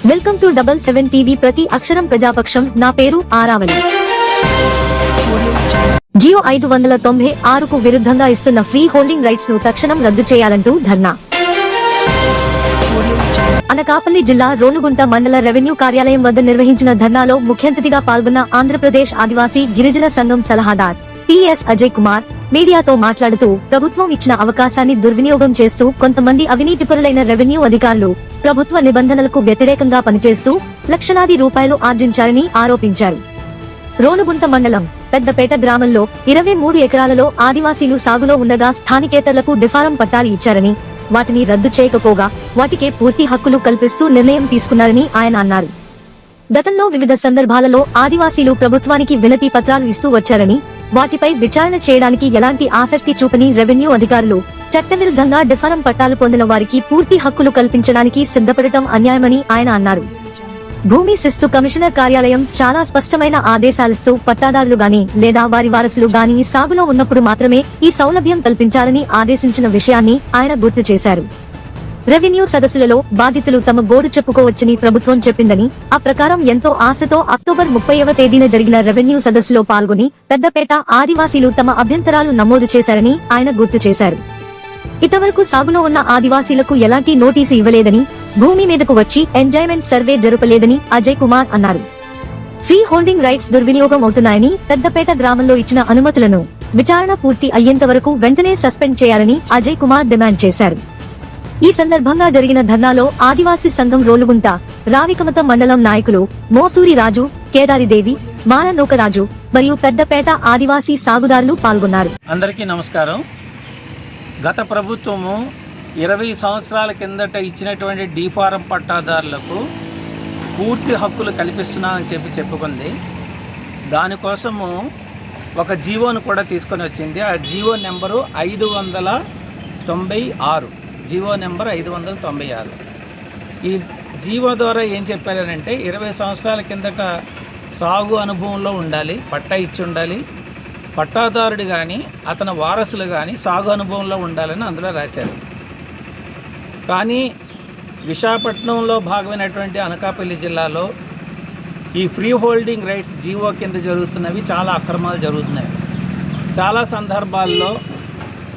Welcome to 7 TV ప్రతి అక్షరం ప్రజాపక్షం. నా పేరు ఆరావళి. జియో 596కు విరుద్ధంగా ఇస్తున్న ఫ్రీ హోల్డింగ్ రైట్స్ ను తక్షణం రద్దు చేయాలంటూ ధర్నా. అనకాపల్లి జిల్లా రోనుగుంట మండల రెవెన్యూ కార్యాలయం వద్ద నిర్వహించిన ధర్నాలో ముఖ్య అతిథిగా పాల్గొన్న ఆంధ్రప్రదేశ్ ఆదివాసీ గిరిజన సంఘం సలహాదార్ టిఎస్ అజయ్ కుమార్ మీడియాతో మాట్లాడుతూ, ప్రభుత్వం ఇచ్చిన అవకాశాన్ని దుర్వినియోగం చేస్తూ కొంతమంది అవినీతిపరులైన రెవెన్యూ అధికారులు ప్రభుత్వ నిబంధనలకు వ్యతిరేకంగా పనిచేస్తూ లక్షలాది రూపాయలు ఆర్జించారని ఆరోపించారు. రోనుగుంట మండలం పెద్దపేట గ్రామంలో 23 ఎకరాలలో ఆదివాసీలు సాగులో ఉండగా స్థానికేతరులకు డిఫారం పట్టాలు ఇచ్చారని, వాటిని రద్దు చేయకపోగా వాటికే పూర్తి హక్కులు కల్పిస్తూ నిర్ణయం తీసుకున్నారని ఆయన అన్నారు. గతంలో వివిధ సందర్భాలలో ఆదివాసీలు ప్రభుత్వానికి వినతి పత్రాలు ఇస్తూ వచ్చారని, వాటిపై విచారణ చేయడానికి ఎలాంటి ఆసక్తి చూపని రెవెన్యూ అధికారులు చట్టవిరుద్ధంగా డిఫారం పట్టాలు పొందిన వారికి పూర్తి హక్కులు కల్పించడానికి సిద్ధపడటం అన్యాయమని ఆయన అన్నారు. భూమి శిస్తు కమిషనర్ కార్యాలయం చాలా స్పష్టమైన ఆదేశాలిస్తూ పట్టాదారులు గాని లేదా వారి వారసులు గాని సాగులో ఉన్నప్పుడు మాత్రమే ఈ సౌలభ్యం కల్పించాలని ఆదేశించిన విషయాన్ని ఆయన గుర్తు చేశారు. రెవెన్యూ సదస్సులలో బాధితులు తమ గోడు చెప్పుకోవచ్చని ప్రభుత్వం చెప్పిందని, ఆ ప్రకారం ఎంతో ఆశతో అక్టోబర్ 30వ తేదీన జరిగిన రెవెన్యూ సదస్సులో పాల్గొని పెద్దపేట ఆదివాసీలు తమ అభ్యంతరాలు నమోదు చేశారని ఆయన గుర్తు చేశారు. ఇంతవరకు సాగులో ఉన్న ఆదివాసీలకు ఎలాంటి నోటీసు ఇవ్వలేదని, భూమి మీదకు వచ్చి ఎంజాయ్మెంట్ సర్వే జరపలేదని అజయ్ కుమార్ అన్నారు. ఫ్రీ హోల్డింగ్ రైట్స్ దుర్వినియోగం అవుతున్నాయని, పెద్దపేట గ్రామంలో ఇచ్చిన అనుమతులను విచారణ పూర్తి అయ్యేంత వరకు వెంటనే సస్పెండ్ చేయాలని అజయ్ కుమార్ డిమాండ్ చేశారు. ఈ సందర్భంగా జరిగిన ధర్నాలో ఆదివాసీ సంఘం రోలుగుంట రావికమత మండలం నాయకులు మోసూరి రాజు, కేదారిదేవి, మారనోకరాజు మరియు పెద్దపేట ఆదివాసీ సాగుదారులు పాల్గొన్నారు. అందరికీ నమస్కారం. గత ప్రభుత్వము 20 సంవత్సరాల కిందట ఇచ్చినటువంటి డీఫారం పట్టాదారులకు పూర్తి హక్కులు కల్పిస్తున్నామని చెప్పుకుంది. దానికోసము ఒక జీవోను కూడా తీసుకొని వచ్చింది. ఆ జీవో నెంబరు 596. GO number 596. ఈ జీవో ద్వారా ఏం చెప్పారనంటే, 20 సంవత్సరాల కిందట సాగు అనుభవంలో ఉండాలి, పట్టా ఇచ్చి ఉండాలి, పట్టాదారుడు కానీ అతని వారసులు కానీ సాగు అనుభవంలో ఉండాలని అందులో రాశారు. కానీ విశాఖపట్నంలో భాగమైనటువంటి అనకాపల్లి జిల్లాలో ఈ ఫ్రీ హోల్డింగ్ రైట్స్ జీవో కింద జరుగుతున్నవి చాలా అక్రమాలు జరుగుతున్నాయి. చాలా సందర్భాల్లో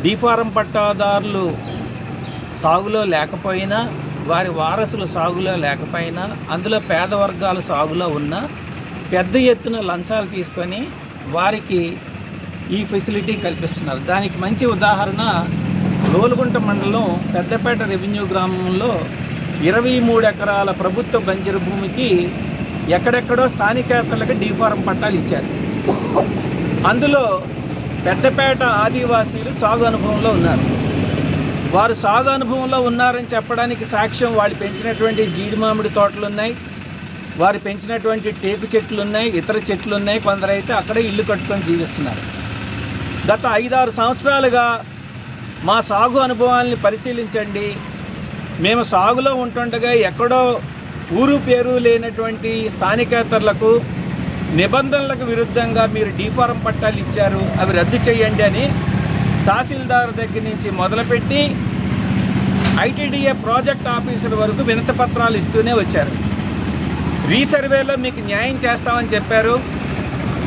డీఫారం పట్టాదారులు సాగులో లేకపోయినా, వారి వారసులు సాగులో లేకపోయినా, అందులో పేద వర్గాలు సాగులో ఉన్నా పెద్ద ఎత్తున లంచాలు తీసుకొని వారికి ఈ ఫెసిలిటీ కల్పిస్తున్నారు. దానికి మంచి ఉదాహరణ రోలుగుంట మండలం పెద్దపేట రెవెన్యూ గ్రామంలో 23 ఎకరాల ప్రభుత్వ బంజరు భూమికి ఎక్కడెక్కడో స్థానికేతరులకు డీఫారం పట్టాలు ఇచ్చారు. అందులో పెద్దపేట ఆదివాసీలు సాగు అనుభవంలో ఉన్నారు. వారు సాగు అనుభవంలో ఉన్నారని చెప్పడానికి సాక్ష్యం వాళ్ళు పెంచినటువంటి జీడి మామిడి తోటలు ఉన్నాయి, వారు పెంచినటువంటి టేకు చెట్లు ఉన్నాయి, ఇతర చెట్లు ఉన్నాయి. కొందరైతే అక్కడే ఇల్లు కట్టుకొని జీవిస్తున్నారు. గత 5-6 సంవత్సరాలుగా మా సాగు అనుభవాల్ని పరిశీలించండి, మేము సాగులో ఉంటుండగా ఎక్కడో ఊరు పేరు లేనటువంటి స్థానికేతరులకు నిబంధనలకు విరుద్ధంగా మీరు డీఫారం పట్టాలు ఇచ్చారు, అవి రద్దు చేయండి అని తహసీల్దార్ దగ్గర నుంచి మొదలుపెట్టి ఐటీడీఏ ప్రాజెక్ట్ ఆఫీసర్ వరకు వినతి పత్రాలు ఇస్తూనే వచ్చారు. రీసర్వేలో మీకు న్యాయం చేస్తామని చెప్పారు.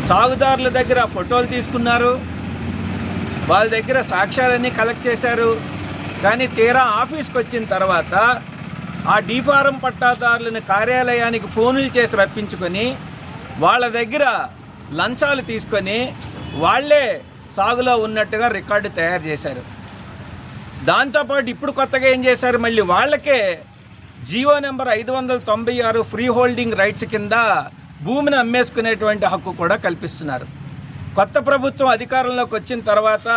సాగుదారుల దగ్గర ఫోటోలు తీసుకున్నారు, వాళ్ళ దగ్గర సాక్ష్యాలన్నీ కలెక్ట్ చేశారు. కానీ తీరా ఆఫీస్కి వచ్చిన తర్వాత ఆ డీఫారం పట్టాదారులను కార్యాలయానికి ఫోన్లు చేసి రప్పించుకొని వాళ్ళ దగ్గర లంచాలు తీసుకొని వాళ్లే సాగులో ఉన్నట్టుగా రికార్డు తయారు చేశారు. దాంతోపాటు ఇప్పుడు కొత్తగా ఏం చేశారు, మళ్ళీ వాళ్ళకే GO number 596 free holding rights కింద భూమిని అమ్మేసుకునేటువంటి హక్కు కూడా కల్పిస్తున్నారు. కొత్త ప్రభుత్వం అధికారంలోకి వచ్చిన తర్వాత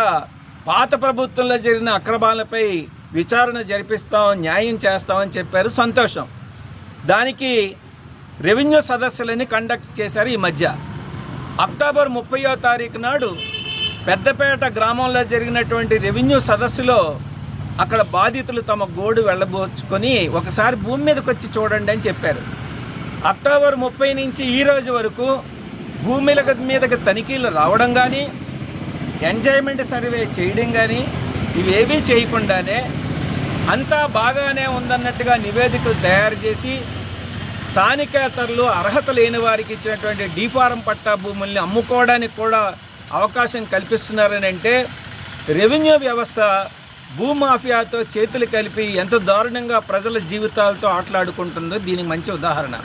పాత ప్రభుత్వంలో జరిగిన అక్రమాలపై విచారణ జరిపిస్తాం, న్యాయం చేస్తామని చెప్పారు. సంతోషం. దానికి రెవెన్యూ సదస్సులని కండక్ట్ చేశారు. ఈ మధ్య అక్టోబర్ 30వ తారీఖు నాడు పెద్దపేట గ్రామంలో జరిగినటువంటి రెవెన్యూ సదస్సులో అక్కడ బాధితులు తమ గోడు వెళ్ళబోచుకొని ఒకసారి భూమి మీదకి వచ్చి చూడండి అని చెప్పారు. అక్టోబర్ 30 నుంచి ఈ రోజు వరకు భూమి మీదకి తనిఖీలు రావడం కానీ, ఎంజాయ్మెంట్ సర్వే చేయడం కానీ ఇవేవీ చేయకుండానే అంతా బాగానే ఉందన్నట్టుగా నివేదికలు తయారు చేసి స్థానికేతరులు అర్హత లేని వారికి ఇచ్చినటువంటి డీఫారం పట్టా భూముల్ని అమ్ముకోవడానికి కూడా అవకాశం కల్పిస్తున్నారని అంటే రెవెన్యూ వ్యవస్థ భూమాఫియాతో చేతులు కలిపి ఎంత దారుణంగా ప్రజల జీవితాలతో ఆటలాడుకుంటుందో దీనికి మంచి ఉదాహరణ.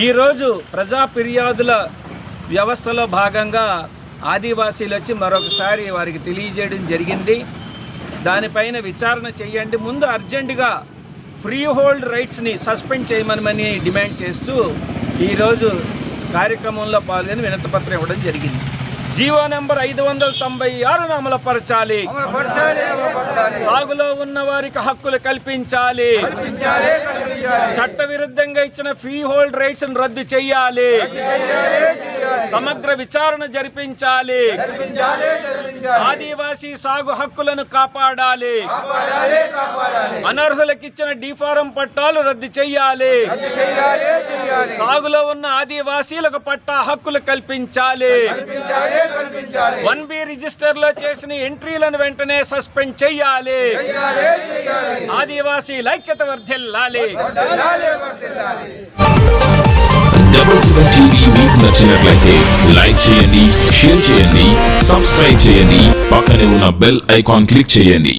ఈరోజు ప్రజా ఫిర్యాదుల వ్యవస్థలో భాగంగా ఆదివాసీలు వచ్చి మరొకసారి వారికి తెలియజేయడం జరిగింది. దానిపైన విచారణ చేయండి, ముందు అర్జెంటుగా ఫ్రీ హోల్డ్ రైట్స్ని సస్పెండ్ చేయమని డిమాండ్ చేస్తూ ఈరోజు కార్యక్రమంలో పాల్గొని వినతిపత్రం ఇవ్వడం జరిగింది. GO number 596 అమలుపరచాలి. సాగులో ఉన్న వారికి హక్కులు కల్పించాలి. చట్టవిరుద్ధంగా ఇచ్చిన ఫ్రీ హోల్డ్ రైట్స్ రద్దు చేయాలి. సమగ్ర విచారణ జరిపించాలి. ఆదివాసీ సాగు హక్కులను కాపాడాలి. అనర్హులకు ఇచ్చిన డీఫారం పట్టాలు రద్దు చేయాలి. సాగులో ఉన్న ఆదివాసీలకు పట్టా హక్కులు కల్పించాలి. 1B రిజిస్టర్లో చేసిన ఎంట్రీలను వెంటనే సస్పెండ్ చేయాలి. ఆదివాసీ ఐక్యత వర్ధిల్లాలి. DoubleSeven TV మీకు నచ్చినట్లయితే లైక్ చేయండి, షేర్ చేయండి, సబ్స్క్రైబ్ చేయండి, పక్కనే ఉన్న బెల్ ఐకాన్ క్లిక్ చేయండి.